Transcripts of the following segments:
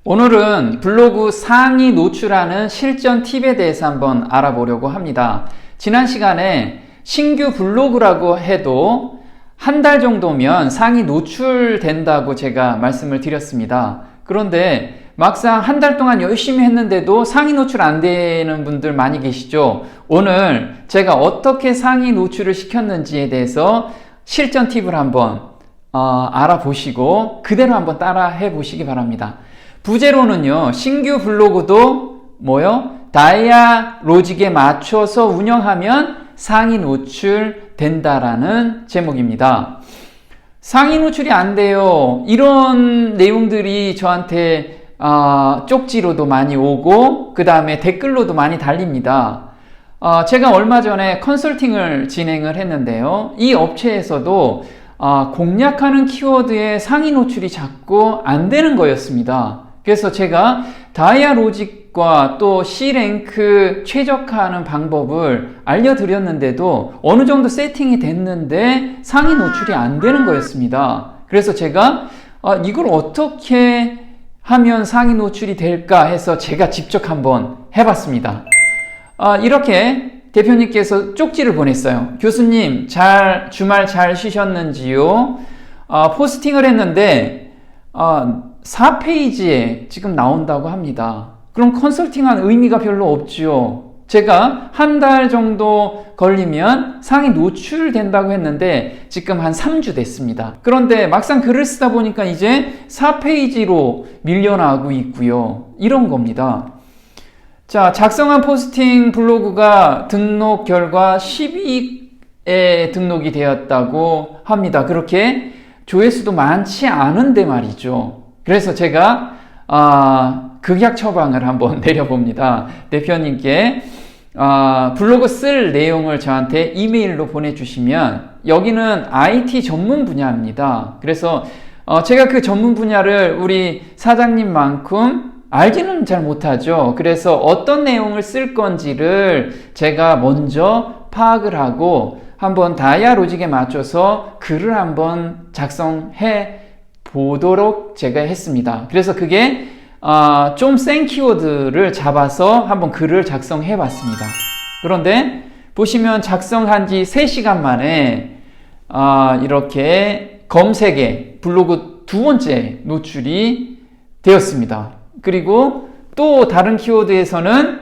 오늘은 블로그 상위 노출하는 실전 팁에 대해서 한번 알아보려고 합니다. 지난 시간에 신규 블로그라고 해도 한 달 정도면 상위 노출된다고 제가 말씀을 드렸습니다. 그런데 막상 한 달 동안 열심히 했는데도 상위 노출 안 되는 분들 많이 계시죠? 오늘 제가 어떻게 상위 노출을 시켰는지에 대해서 실전 팁을 한번 알아보시고 그대로 한번 따라 해보시기 바랍니다. 부제로는요, 신규 블로그도 다이아 로직에 맞춰서 운영하면 상위 노출 된다라는 제목입니다. 상위 노출이 안 돼요. 이런 내용들이 저한테 쪽지로도 많이 오고 그 다음에 댓글로도 많이 달립니다. 제가 얼마 전에 컨설팅을 진행을 했는데요. 이 업체에서도 공략하는 키워드의 상위 노출이 자꾸 안 되는 거였습니다. 그래서 제가 다이아 로직과 또 C랭크 최적화하는 방법을 알려드렸는데도 어느 정도 세팅이 됐는데 상위 노출이 안 되는 거였습니다. 그래서 제가 이걸 어떻게 하면 상위 노출이 될까 해서 제가 직접 한번 해봤습니다. 이렇게 대표님께서 쪽지를 보냈어요. 교수님, 주말 잘 쉬셨는지요? 포스팅을 했는데 4페이지에 지금 나온다고 합니다. 그럼 컨설팅한 의미가 별로 없죠. 제가 한 달 정도 걸리면 상위 노출된다고 했는데 지금 한 3주 됐습니다. 그런데 막상 글을 쓰다 보니까 이제 4페이지로 밀려나고 있고요. 이런 겁니다. 자, 작성한 포스팅 블로그가 등록 결과 12에 등록이 되었다고 합니다. 그렇게 조회수도 많지 않은데 말이죠. 그래서 제가 극약 처방을 한번 내려봅니다. 대표님께 블로그 쓸 내용을 저한테 이메일로 보내주시면 여기는 IT 전문 분야입니다. 그래서 제가 그 전문 분야를 우리 사장님만큼 알지는 잘 못하죠. 그래서 어떤 내용을 쓸 건지를 제가 먼저 파악을 하고 한번 다이아 로직에 맞춰서 글을 한번 작성해 보도록 제가 했습니다. 그래서 그게 좀 센 키워드를 잡아서 한번 글을 작성해 봤습니다. 그런데 보시면 작성한 지 3시간 만에 이렇게 검색에 블로그 두 번째 노출이 되었습니다. 그리고 또 다른 키워드에서는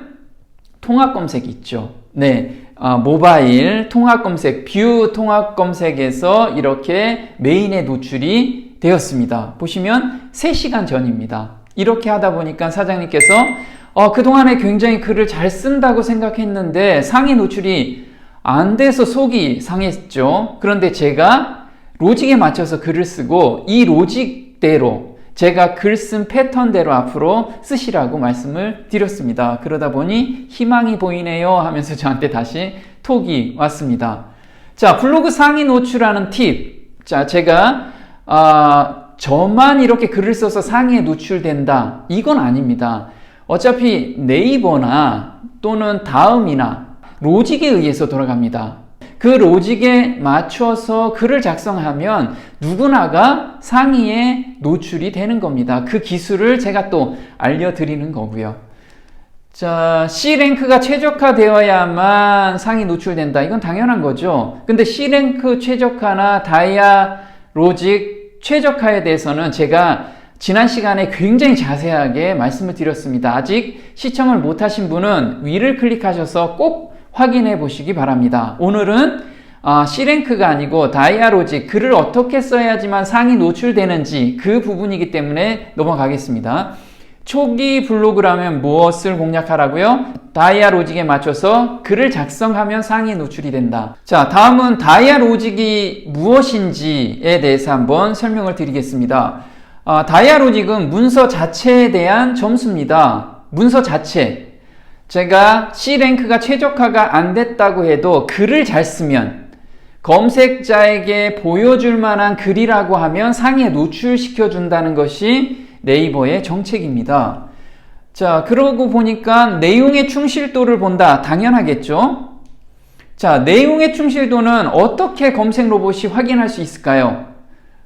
통합 검색이 있죠. 네, 모바일 통합 검색, 뷰 통합 검색에서 이렇게 메인에 노출이 되었습니다. 보시면 3시간 전입니다. 이렇게 하다 보니까 사장님께서 그동안에 굉장히 글을 잘 쓴다고 생각했는데 상위 노출이 안 돼서 속이 상했죠. 그런데 제가 로직에 맞춰서 글을 쓰고 이 로직대로 제가 글 쓴 패턴대로 앞으로 쓰시라고 말씀을 드렸습니다. 그러다 보니 희망이 보이네요 하면서 저한테 다시 톡이 왔습니다. 자, 블로그 상위 노출하는 팁. 자, 제가 저만 이렇게 글을 써서 상위에 노출된다. 이건 아닙니다. 어차피 네이버나 또는 다음이나 로직에 의해서 돌아갑니다. 그 로직에 맞춰서 글을 작성하면 누구나가 상위에 노출이 되는 겁니다. 그 기술을 제가 또 알려드리는 거고요. 자, C랭크가 최적화되어야만 상위 노출된다. 이건 당연한 거죠. 근데 C랭크 최적화나 다이아 로직 최적화에 대해서는 제가 지난 시간에 굉장히 자세하게 말씀을 드렸습니다. 아직 시청을 못하신 분은 위를 클릭하셔서 꼭 확인해 보시기 바랍니다. 오늘은 C랭크가 아니고 다이아 로직, 글을 어떻게 써야지만 상위 노출되는지 그 부분이기 때문에 넘어가겠습니다. 초기 블로그라면 무엇을 공략하라고요? 다이아 로직에 맞춰서 글을 작성하면 상위 노출이 된다. 자, 다음은 다이아 로직이 무엇인지에 대해서 한번 설명을 드리겠습니다. 다이아 로직은 문서 자체에 대한 점수입니다. 문서 자체. 제가 C랭크가 최적화가 안 됐다고 해도 글을 잘 쓰면 검색자에게 보여줄 만한 글이라고 하면 상위에 노출시켜 준다는 것이 네이버의 정책입니다. 자, 그러고 보니까 내용의 충실도를 본다. 당연하겠죠? 자, 내용의 충실도는 어떻게 검색 로봇이 확인할 수 있을까요?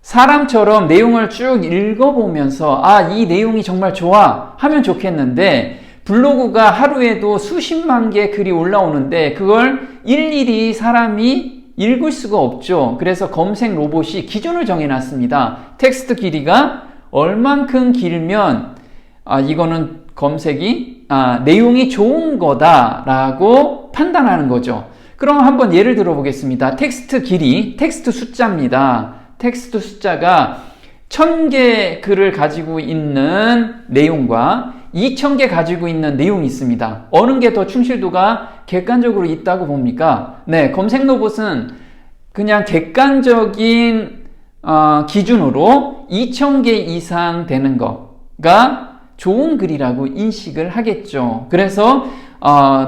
사람처럼 내용을 쭉 읽어보면서 이 내용이 정말 좋아 하면 좋겠는데 블로그가 하루에도 수십만 개 글이 올라오는데 그걸 일일이 사람이 읽을 수가 없죠. 그래서 검색 로봇이 기준을 정해놨습니다. 텍스트 길이가 얼만큼 길면 이거는 검색이 내용이 좋은 거다라고 판단하는 거죠. 그럼 한번 예를 들어 보겠습니다. 텍스트 길이, 텍스트 숫자입니다. 텍스트 숫자가 1000개 글을 가지고 있는 내용과 2000개 가지고 있는 내용이 있습니다. 어느 게 더 충실도가 객관적으로 있다고 봅니까? 네, 검색 로봇은 그냥 객관적인 기준으로 2000개 이상 되는 거가 좋은 글이라고 인식을 하겠죠. 그래서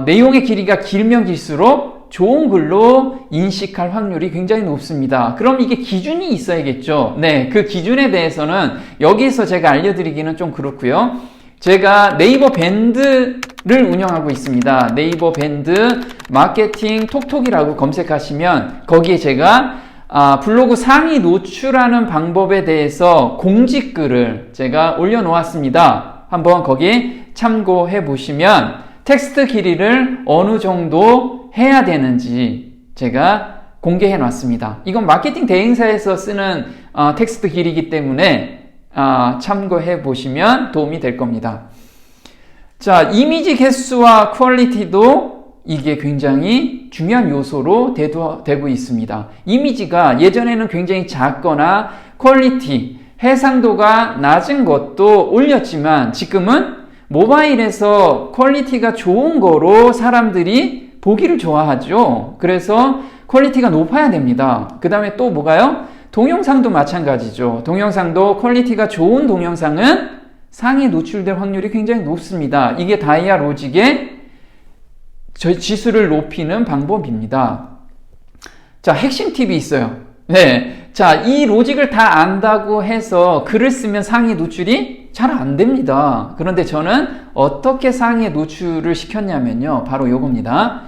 내용의 길이가 길면 길수록 좋은 글로 인식할 확률이 굉장히 높습니다. 그럼 이게 기준이 있어야겠죠. 네, 그 기준에 대해서는 여기서 제가 알려드리기는 좀 그렇고요. 제가 네이버 밴드를 운영하고 있습니다. 네이버 밴드 마케팅 톡톡이라고 검색하시면 거기에 제가 블로그 상위 노출하는 방법에 대해서 공지글을 제가 올려놓았습니다. 한번 거기 참고해 보시면 텍스트 길이를 어느 정도 해야 되는지 제가 공개해 놨습니다. 이건 마케팅 대행사에서 쓰는 텍스트 길이기 때문에 참고해 보시면 도움이 될 겁니다. 자, 이미지 개수와 퀄리티도 이게 굉장히 중요한 요소로 되고 있습니다. 이미지가 예전에는 굉장히 작거나 퀄리티, 해상도가 낮은 것도 올렸지만 지금은 모바일에서 퀄리티가 좋은 거로 사람들이 보기를 좋아하죠. 그래서 퀄리티가 높아야 됩니다. 그 다음에 또 뭐가요? 동영상도 마찬가지죠. 동영상도 퀄리티가 좋은 동영상은 상위 노출될 확률이 굉장히 높습니다. 이게 다이아 로직의 지수를 높이는 방법입니다. 자, 핵심 팁이 있어요. 네. 자, 이 로직을 다 안다고 해서 글을 쓰면 상위 노출이 잘 안 됩니다. 그런데 저는 어떻게 상위 노출을 시켰냐면요. 바로 요겁니다.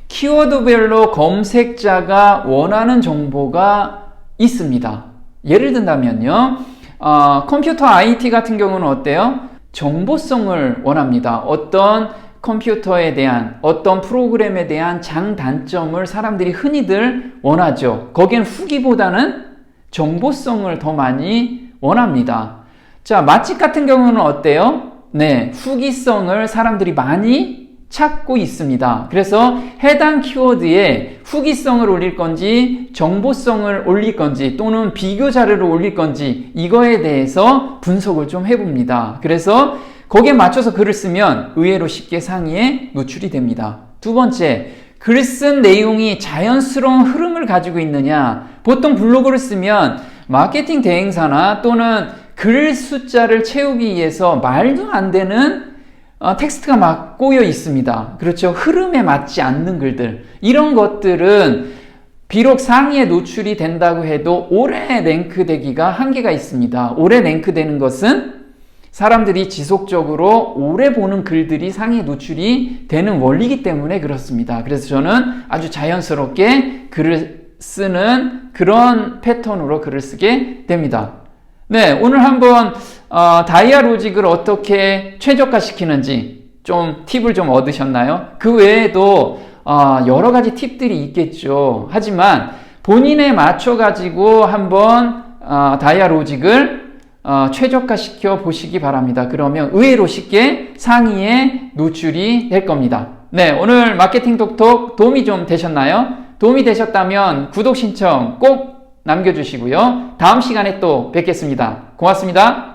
키워드별로 검색자가 원하는 정보가 있습니다. 예를 든다면요. 컴퓨터 IT 같은 경우는 어때요? 정보성을 원합니다. 어떤 컴퓨터에 대한 어떤 프로그램에 대한 장단점을 사람들이 흔히들 원하죠. 거기엔 후기보다는 정보성을 더 많이 원합니다. 자, 맛집 같은 경우는 어때요? 네, 후기성을 사람들이 많이 찾고 있습니다. 그래서 해당 키워드에 후기성을 올릴 건지 정보성을 올릴 건지 또는 비교 자료를 올릴 건지 이거에 대해서 분석을 좀 해봅니다. 그래서 거기에 맞춰서 글을 쓰면 의외로 쉽게 상위에 노출이 됩니다. 두 번째, 글 쓴 내용이 자연스러운 흐름을 가지고 있느냐. 보통 블로그를 쓰면 마케팅 대행사나 또는 글 숫자를 채우기 위해서 말도 안 되는 텍스트가 막 꼬여 있습니다. 그렇죠. 흐름에 맞지 않는 글들. 이런 것들은 비록 상위에 노출이 된다고 해도 오래 랭크되기가 한계가 있습니다. 오래 랭크되는 것은 사람들이 지속적으로 오래 보는 글들이 상위 노출이 되는 원리이기 때문에 그렇습니다. 그래서 저는 아주 자연스럽게 글을 쓰는 그런 패턴으로 글을 쓰게 됩니다. 네, 오늘 한번 다이아 로직을 어떻게 최적화시키는지 좀 팁을 좀 얻으셨나요? 그 외에도 여러 가지 팁들이 있겠죠. 하지만 본인에 맞춰 가지고 한번 다이아 로직을 최적화시켜 보시기 바랍니다. 그러면 의외로 쉽게 상위에 노출이 될 겁니다. 네, 오늘 마케팅 톡톡 도움이 좀 되셨나요? 도움이 되셨다면 구독 신청 꼭 남겨주시고요. 다음 시간에 또 뵙겠습니다. 고맙습니다.